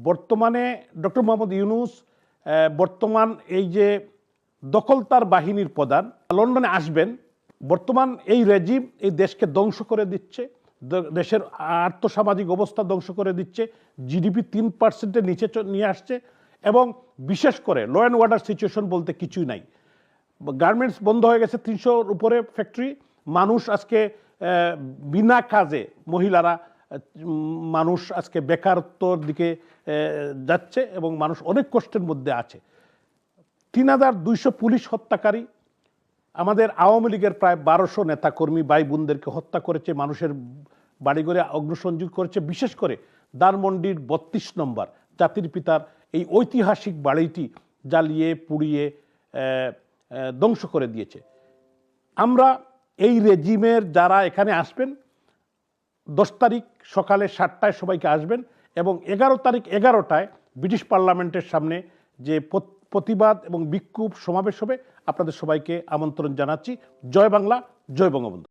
বর্তমানে ডক্টর মোহাম্মদ ইউনূস বর্তমান এই যে দখলদার বাহিনীর প্রধান লন্ডনে আসবেন। বর্তমান এই রেজিম এই দেশকে ধ্বংস করে দিচ্ছে, দেশের আর্থসামাজিক অবস্থা ধ্বংস করে দিচ্ছে, জিডিপি 3%-এর নিচে নিয়ে আসছে এবং বিশেষ করে ল অ্যান্ড অর্ডার সিচুয়েশন বলতে কিছুই নাই। গার্মেন্টস বন্ধ হয়ে গেছে, 300-র উপরে ফ্যাক্টরি। মানুষ আজকে বিনা কাজে, মহিলারা মানুষ আজকে বেকারত্বর দিকে যাচ্ছে এবং মানুষ অনেক কষ্টের মধ্যে আছে। 3200 পুলিশ হত্যাকারী, আমাদের আওয়ামী লীগের প্রায় 1200 নেতাকর্মী ভাই বোনদেরকে হত্যা করেছে, মানুষের বাড়িঘরে অগ্নিসংযোগ করেছে। বিশেষ করে ধানমন্ডির 32 নম্বর জাতির পিতার এই ঐতিহাসিক বাড়িটি জ্বালিয়ে পুড়িয়ে ধ্বংস করে দিয়েছে। আমরা এই রেজিমের যারা এখানে আসবেন 10 তারিখ সকালে 7টায় সবাইকে আসবেন এবং 11 তারিখ 11টায় ব্রিটিশ পার্লামেন্টের সামনে যে প্রতিবাদ এবং বিক্ষোভ সমাবেশ হবে, আপনাদের সবাইকে আমন্ত্রণ জানাচ্ছি। জয় বাংলা, জয় বঙ্গবন্ধু।